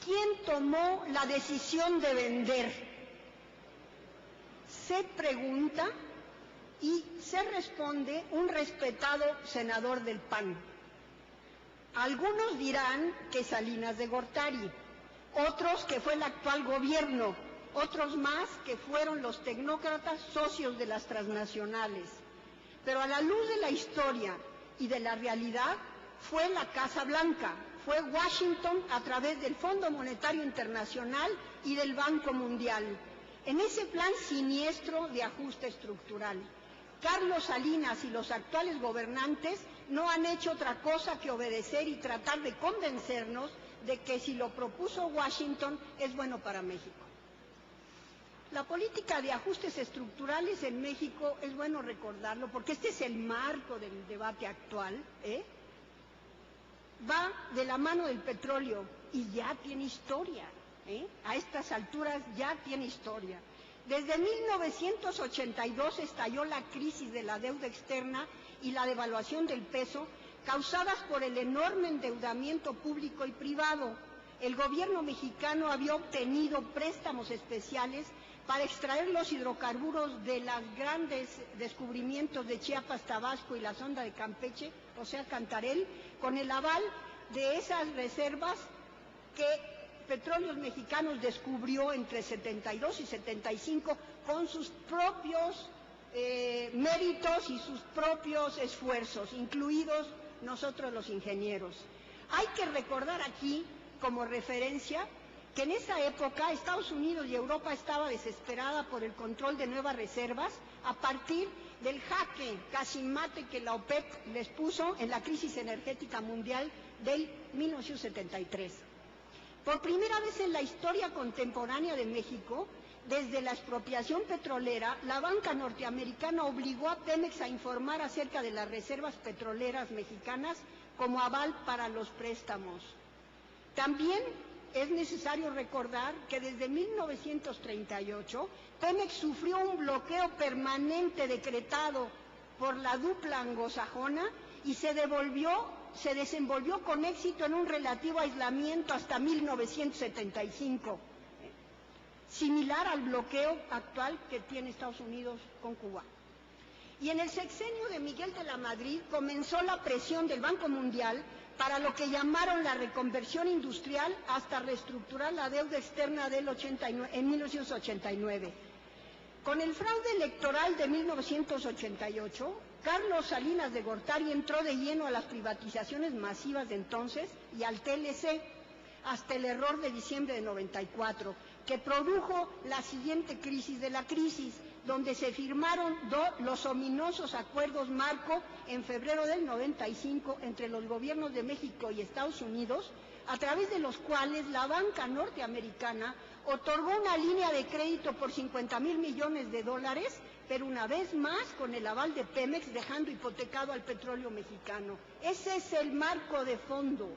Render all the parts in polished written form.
¿quién tomó la decisión de vender? Se pregunta y se responde un respetado senador del PAN. Algunos dirán que Salinas de Gortari, otros que fue el actual gobierno, otros más que fueron los tecnócratas socios de las transnacionales. Pero a la luz de la historia y de la realidad, fue la Casa Blanca, fue Washington a través del Fondo Monetario Internacional y del Banco Mundial, en ese plan siniestro de ajuste estructural. Carlos Salinas y los actuales gobernantes no han hecho otra cosa que obedecer y tratar de convencernos de que si lo propuso Washington es bueno para México. La política de ajustes estructurales en México, es bueno recordarlo, porque este es el marco del debate actual, va de la mano del petróleo y ya tiene historia, a estas alturas ya tiene historia. Desde 1982 estalló la crisis de la deuda externa y la devaluación del peso, causadas por el enorme endeudamiento público y privado. El gobierno mexicano había obtenido préstamos especiales para extraer los hidrocarburos de los grandes descubrimientos de Chiapas, Tabasco y la sonda de Campeche, o sea, Cantarell, con el aval de esas reservas que Petróleos Mexicanos descubrió entre 72 y 75 con sus propios méritos y sus propios esfuerzos, incluidos nosotros los ingenieros. Hay que recordar aquí, como referencia, que en esa época Estados Unidos y Europa estaba desesperada por el control de nuevas reservas a partir del jaque casi mate que la OPEP les puso en la crisis energética mundial del 1973. Por primera vez en la historia contemporánea de México, desde la expropiación petrolera, la banca norteamericana obligó a Pemex a informar acerca de las reservas petroleras mexicanas como aval para los préstamos. También es necesario recordar que desde 1938 Pemex sufrió un bloqueo permanente decretado por la dupla anglosajona y se desenvolvió con éxito en un relativo aislamiento hasta 1975, similar al bloqueo actual que tiene Estados Unidos con Cuba. Y en el sexenio de Miguel de la Madrid comenzó la presión del Banco Mundial para lo que llamaron la reconversión industrial hasta reestructurar la deuda externa en 1989. Con el fraude electoral de 1988, Carlos Salinas de Gortari entró de lleno a las privatizaciones masivas de entonces y al TLC, hasta el error de diciembre de 94, que produjo la siguiente crisis de la crisis, donde se firmaron los ominosos acuerdos marco en febrero del 95 entre los gobiernos de México y Estados Unidos, a través de los cuales la banca norteamericana otorgó una línea de crédito por $50,000 millones, pero una vez más con el aval de Pemex, dejando hipotecado al petróleo mexicano. Ese es el marco de fondo.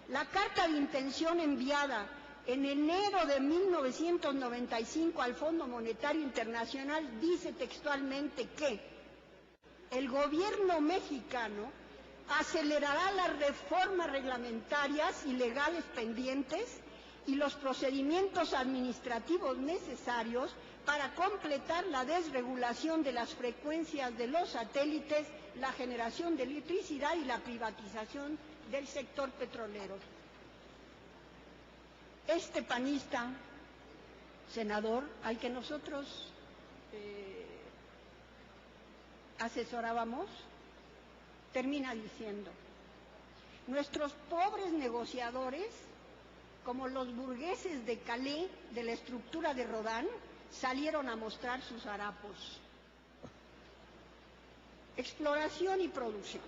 La carta de intención enviada en enero de 1995 al Fondo Monetario Internacional dice textualmente que el gobierno mexicano acelerará las reformas reglamentarias y legales pendientes y los procedimientos administrativos necesarios para completar la desregulación de las frecuencias de los satélites, la generación de electricidad y la privatización del sector petrolero. Este panista, senador, al que nosotros asesorábamos, termina diciendo: nuestros pobres negociadores, como los burgueses de Calais de la estructura de Rodin, salieron a mostrar sus harapos. Exploración y producción.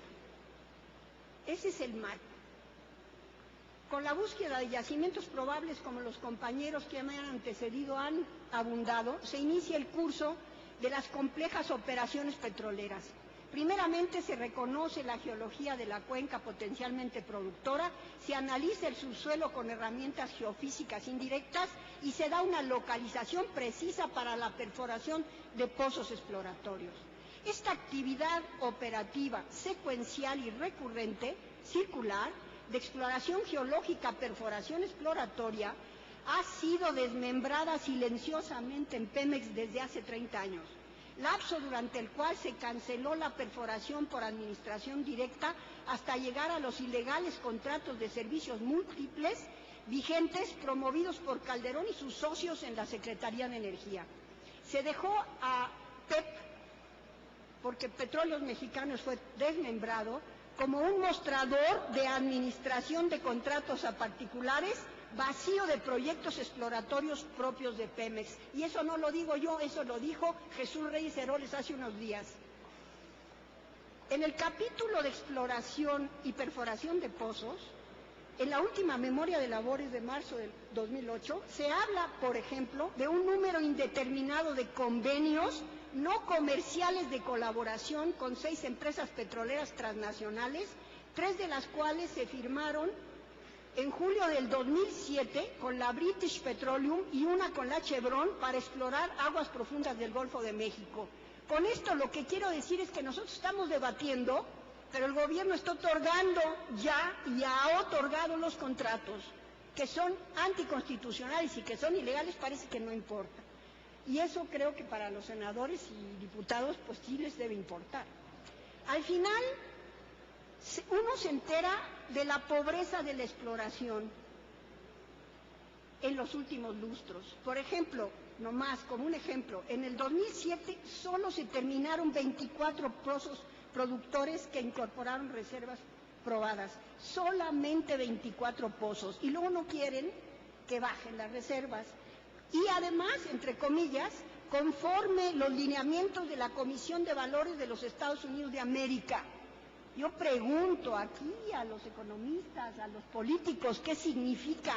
Ese es el marco. Con la búsqueda de yacimientos probables, como los compañeros que me han antecedido han abundado, se inicia el curso de las complejas operaciones petroleras. Primeramente se reconoce la geología de la cuenca potencialmente productora, se analiza el subsuelo con herramientas geofísicas indirectas y se da una localización precisa para la perforación de pozos exploratorios. Esta actividad operativa, secuencial y recurrente, circular, de exploración geológica, perforación exploratoria, ha sido desmembrada silenciosamente en Pemex desde hace 30 años, lapso durante el cual se canceló la perforación por administración directa hasta llegar a los ilegales contratos de servicios múltiples vigentes promovidos por Calderón y sus socios en la Secretaría de Energía. Se dejó a PEP, porque Petróleos Mexicanos fue desmembrado, como un mostrador de administración de contratos a particulares, vacío de proyectos exploratorios propios de Pemex. Y eso no lo digo yo, eso lo dijo Jesús Reyes Heroles hace unos días. En el capítulo de exploración y perforación de pozos, en la última memoria de labores de marzo del 2008, se habla, por ejemplo, de un número indeterminado de convenios no comerciales de colaboración con 6 empresas petroleras transnacionales, 3 de las cuales se firmaron en julio del 2007 con la British Petroleum y una con la Chevron para explorar aguas profundas del Golfo de México. Con esto lo que quiero decir es que nosotros estamos debatiendo, pero el gobierno está otorgando ya y ha otorgado los contratos que son anticonstitucionales y que son ilegales, parece que no importa. Y eso creo que para los senadores y diputados pues sí les debe importar. Al final uno se entera de la pobreza de la exploración en los últimos lustros. Por ejemplo, nomás como un ejemplo, en el 2007 solo se terminaron 24 pozos productores que incorporaron reservas probadas, solamente 24 pozos, y luego no quieren que bajen las reservas. Y además, entre comillas, conforme los lineamientos de la Comisión de Valores de los Estados Unidos de América. Yo pregunto aquí a los economistas, a los políticos, ¿qué significa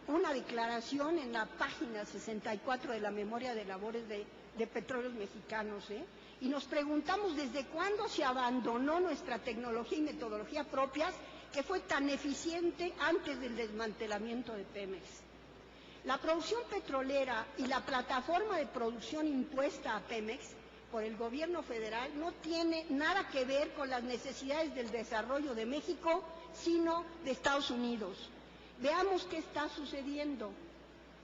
una declaración en la página 64 de la Memoria de Labores de Petróleos Mexicanos? Y nos preguntamos desde cuándo se abandonó nuestra tecnología y metodología propias, que fue tan eficiente antes del desmantelamiento de Pemex. La producción petrolera y la plataforma de producción impuesta a Pemex por el gobierno federal no tiene nada que ver con las necesidades del desarrollo de México, sino de Estados Unidos. Veamos qué está sucediendo.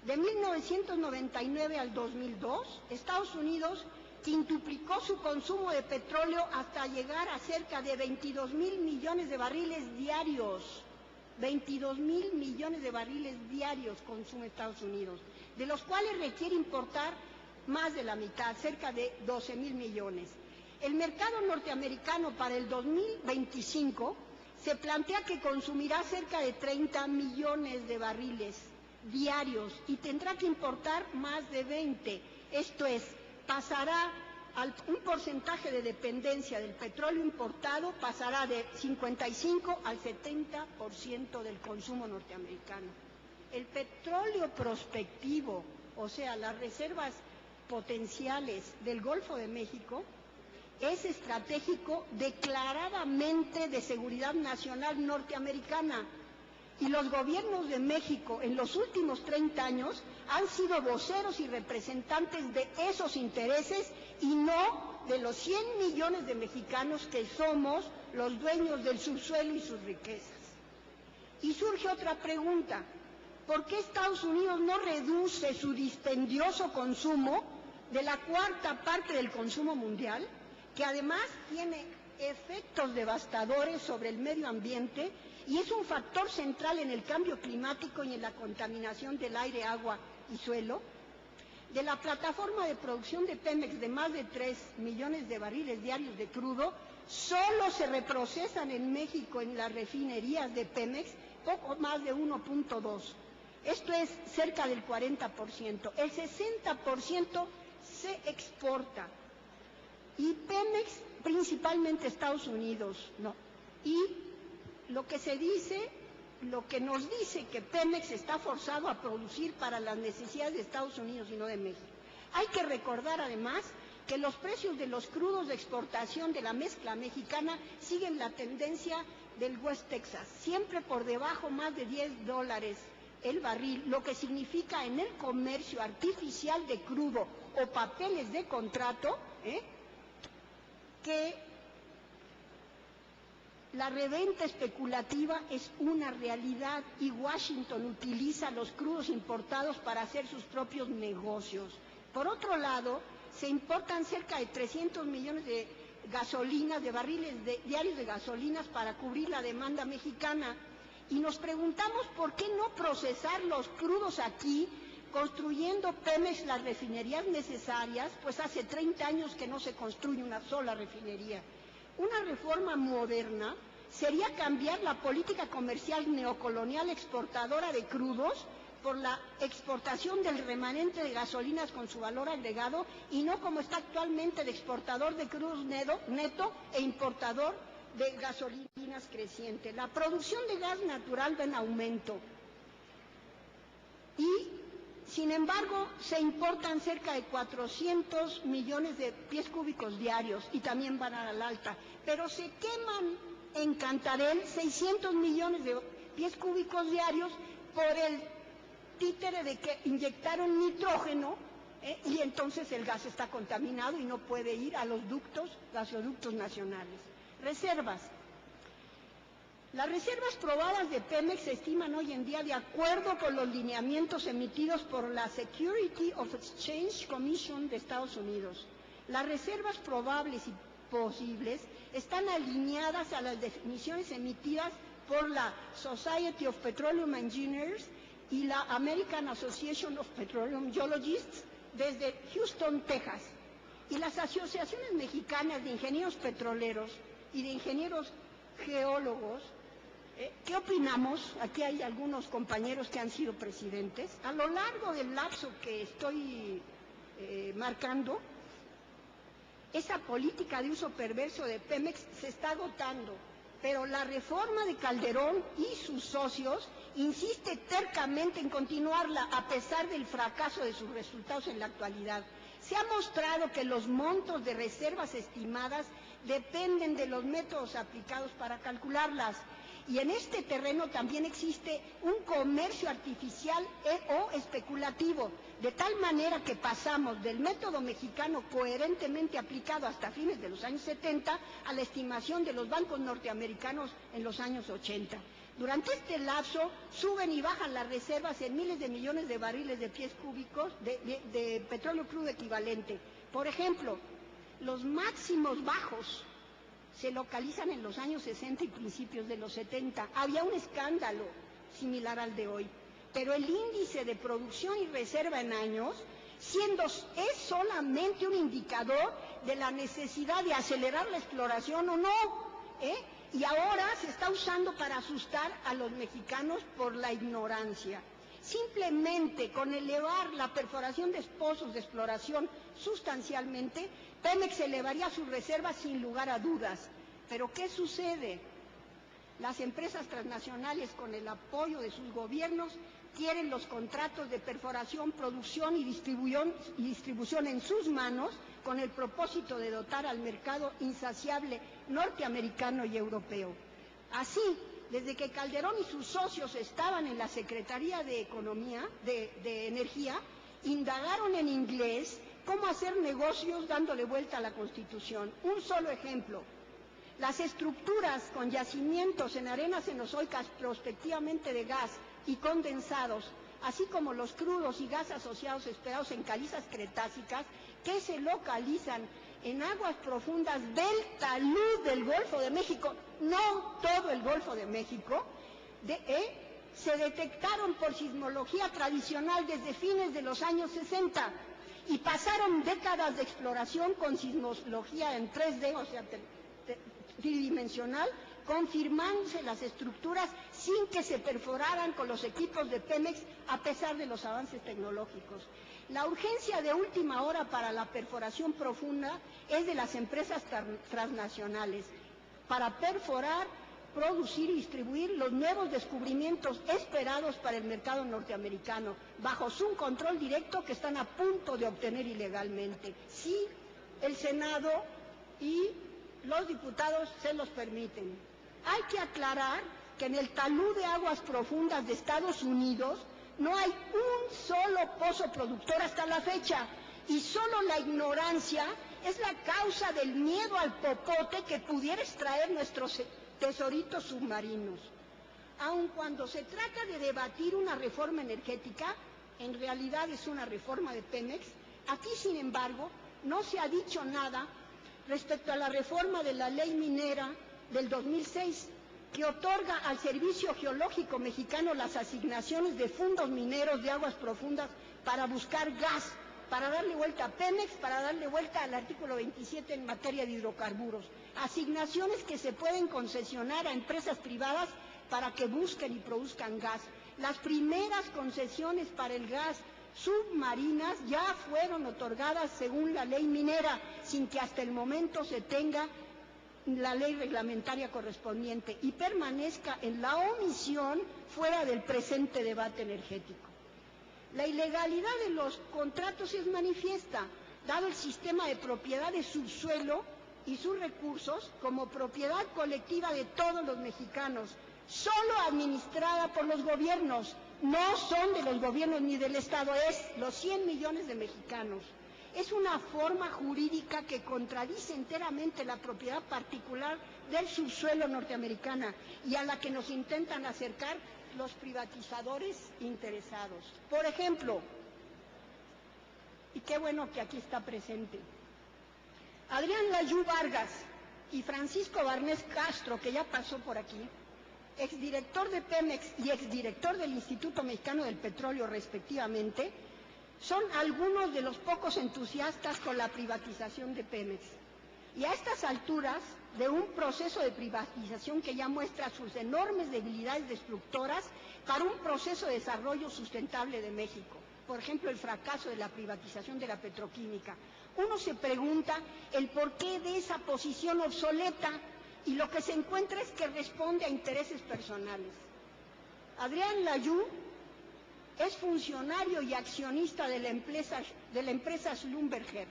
De 1999 al 2002, Estados Unidos quintuplicó su consumo de petróleo hasta llegar a cerca de 22,000 millones de barriles diarios. 22,000 millones de barriles diarios consume Estados Unidos, de los cuales requiere importar más de la mitad, cerca de 12,000 millones. El mercado norteamericano para el 2025 se plantea que consumirá cerca de 30 millones de barriles diarios y tendrá que importar más de 20. Esto es, pasará un porcentaje de dependencia del petróleo importado, pasará de 55 al 70% del consumo norteamericano. El petróleo prospectivo, o sea, las reservas potenciales del Golfo de México, es estratégico declaradamente de seguridad nacional norteamericana. Y los gobiernos de México en los últimos 30 años han sido voceros y representantes de esos intereses y no de los 100 millones de mexicanos que somos los dueños del subsuelo y sus riquezas. Y surge otra pregunta: ¿por qué Estados Unidos no reduce su dispendioso consumo de la 1/4 parte del consumo mundial, que además tiene efectos devastadores sobre el medio ambiente y es un factor central en el cambio climático y en la contaminación del aire, agua y suelo? De la plataforma de producción de Pemex de más de 3 millones de barriles diarios de crudo, solo se reprocesan en México en las refinerías de Pemex poco más de 1.2. Esto es cerca del 40%. El 60% se exporta. Y Pemex, principalmente Estados Unidos, no. Y lo que nos dice que Pemex está forzado a producir para las necesidades de Estados Unidos y no de México. Hay que recordar además que los precios de los crudos de exportación de la mezcla mexicana siguen la tendencia del West Texas, siempre por debajo más de $10 el barril, lo que significa en el comercio artificial de crudo o papeles de contrato, que La reventa especulativa es una realidad y Washington utiliza los crudos importados para hacer sus propios negocios. Por otro lado, se importan cerca de 300 millones de gasolinas, de barriles diarios de gasolinas para cubrir la demanda mexicana. Y nos preguntamos por qué no procesar los crudos aquí, construyendo Pemex las refinerías necesarias, pues hace 30 años que no se construye una sola refinería. Una reforma moderna sería cambiar la política comercial neocolonial exportadora de crudos por la exportación del remanente de gasolinas con su valor agregado y no como está actualmente de exportador de crudos neto e importador de gasolinas creciente. La producción de gas natural va en aumento y, sin embargo, se importan cerca de 400 millones de pies cúbicos diarios y también van al alta, pero se queman en Cantarell 600 millones de pies cúbicos diarios por el títere de que inyectaron nitrógeno, y entonces el gas está contaminado y no puede ir a los gasoductos nacionales. Reservas. Las reservas probadas de Pemex se estiman hoy en día de acuerdo con los lineamientos emitidos por la Security of Exchange Commission de Estados Unidos. Las reservas probables y posibles están alineadas a las definiciones emitidas por la Society of Petroleum Engineers y la American Association of Petroleum Geologists desde Houston, Texas. Y las asociaciones mexicanas de ingenieros petroleros y de ingenieros geólogos, ¿qué opinamos? Aquí hay algunos compañeros que han sido presidentes. A lo largo del lapso que estoy marcando, esa política de uso perverso de Pemex se está agotando, pero la reforma de Calderón y sus socios insiste tercamente en continuarla a pesar del fracaso de sus resultados en la actualidad. Se ha mostrado que los montos de reservas estimadas dependen de los métodos aplicados para calcularlas. Y en este terreno también existe un comercio artificial o especulativo, de tal manera que pasamos del método mexicano coherentemente aplicado hasta fines de los años 70 a la estimación de los bancos norteamericanos en los años 80. Durante este lapso suben y bajan las reservas en miles de millones de barriles de pies cúbicos de petróleo crudo equivalente. Por ejemplo, los máximos bajos se localizan en los años 60 y principios de los 70. Había un escándalo similar al de hoy, pero el índice de producción y reserva en años es solamente un indicador de la necesidad de acelerar la exploración o no, y ahora se está usando para asustar a los mexicanos por la ignorancia. Simplemente con elevar la perforación de pozos de exploración sustancialmente, Pemex elevaría sus reservas sin lugar a dudas. Pero ¿qué sucede? Las empresas transnacionales, con el apoyo de sus gobiernos, quieren los contratos de perforación, producción y distribución en sus manos, con el propósito de dotar al mercado insaciable norteamericano y europeo. Así, desde que Calderón y sus socios estaban en la Secretaría de Energía, indagaron en inglés cómo hacer negocios dándole vuelta a la Constitución. Un solo ejemplo: las estructuras con yacimientos en arenas cenozoicas prospectivamente de gas y condensados, así como los crudos y gas asociados esperados en calizas cretácicas que se localizan en aguas profundas del talud del Golfo de México, no todo el Golfo de México, se detectaron por sismología tradicional desde fines de los años 60 y pasaron décadas de exploración con sismología en 3D, o sea, tridimensional, confirmándose las estructuras sin que se perforaran con los equipos de Pemex a pesar de los avances tecnológicos. La urgencia de última hora para la perforación profunda es de las empresas transnacionales para perforar, producir y distribuir los nuevos descubrimientos esperados para el mercado norteamericano, bajo su control directo que están a punto de obtener ilegalmente, si el Senado y los diputados se los permiten. Hay que aclarar que en el talud de aguas profundas de Estados Unidos no hay un solo pozo productor hasta la fecha, y solo la ignorancia es la causa del miedo al popote que pudiera extraer nuestro tesoritos submarinos. Aun cuando se trata de debatir una reforma energética, en realidad es una reforma de Pemex, aquí, sin embargo, no se ha dicho nada respecto a la reforma de la ley minera del 2006, que otorga al Servicio Geológico Mexicano las asignaciones de fondos mineros de aguas profundas para buscar gas, para darle vuelta a Pemex, para darle vuelta al artículo 27 en materia de hidrocarburos. Asignaciones que se pueden concesionar a empresas privadas para que busquen y produzcan gas. Las primeras concesiones para el gas submarinas ya fueron otorgadas según la ley minera, sin que hasta el momento se tenga la ley reglamentaria correspondiente y permanezca en la omisión fuera del presente debate energético. La ilegalidad de los contratos es manifiesta, dado el sistema de propiedad de subsuelo y sus recursos como propiedad colectiva de todos los mexicanos, solo administrada por los gobiernos, no son de los gobiernos ni del Estado, es los 100 millones de mexicanos. Es una forma jurídica que contradice enteramente la propiedad particular del subsuelo norteamericana y a la que nos intentan acercar los privatizadores interesados. Por ejemplo, y qué bueno que aquí está presente, Adrián Layú Vargas y Francisco Barnés Castro, que ya pasó por aquí, exdirector de Pemex y exdirector del Instituto Mexicano del Petróleo, respectivamente, son algunos de los pocos entusiastas con la privatización de Pemex. Y a estas alturas de un proceso de privatización que ya muestra sus enormes debilidades destructoras para un proceso de desarrollo sustentable de México, por ejemplo, el fracaso de la privatización de la petroquímica, uno se pregunta el porqué de esa posición obsoleta, y lo que se encuentra es que responde a intereses personales. Adrián Layú es funcionario y accionista de la empresa Schlumberger,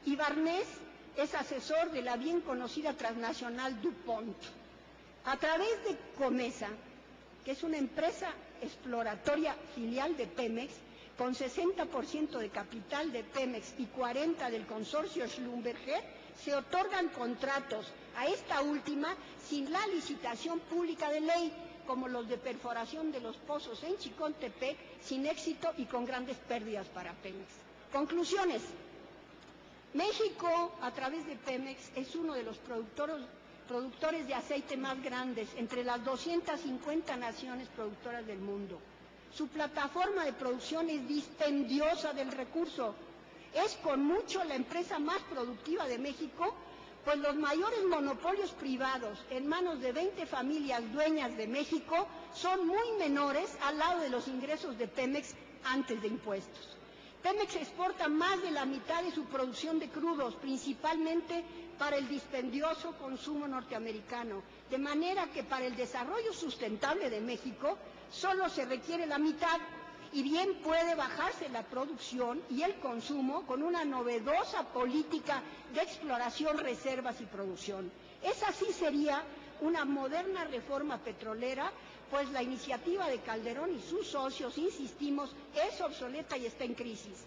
y Barnés es asesor de la bien conocida transnacional DuPont. A través de Comesa, que es una empresa exploratoria filial de Pemex, con 60% de capital de Pemex y 40% del consorcio Schlumberger, se otorgan contratos a esta última sin la licitación pública de ley, como los de perforación de los pozos en Chicontepec, sin éxito y con grandes pérdidas para Pemex. Conclusiones. México, a través de Pemex, es uno de los productores de aceite más grandes entre las 250 naciones productoras del mundo. Su plataforma de producción es dispendiosa del recurso. Es con mucho la empresa más productiva de México, pues los mayores monopolios privados en manos de 20 familias dueñas de México son muy menores al lado de los ingresos de Pemex antes de impuestos. Pemex exporta más de la mitad de su producción de crudos, principalmente para el dispendioso consumo norteamericano, de manera que para el desarrollo sustentable de México solo se requiere la mitad, y bien puede bajarse la producción y el consumo con una novedosa política de exploración, reservas y producción. Esa sí sería una moderna reforma petrolera, pues la iniciativa de Calderón y sus socios, insistimos, es obsoleta y está en crisis.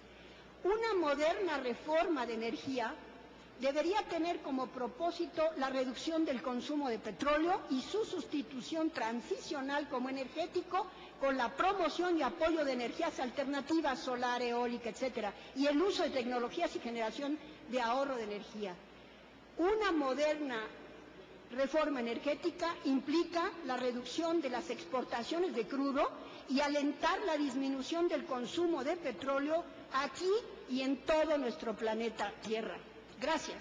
Una moderna reforma de energía debería tener como propósito la reducción del consumo de petróleo y su sustitución transicional como energético con la promoción y apoyo de energías alternativas, solar, eólica, etcétera, y el uso de tecnologías y generación de ahorro de energía. Una moderna reforma energética implica la reducción de las exportaciones de crudo y alentar la disminución del consumo de petróleo aquí y en todo nuestro planeta Tierra. Gracias.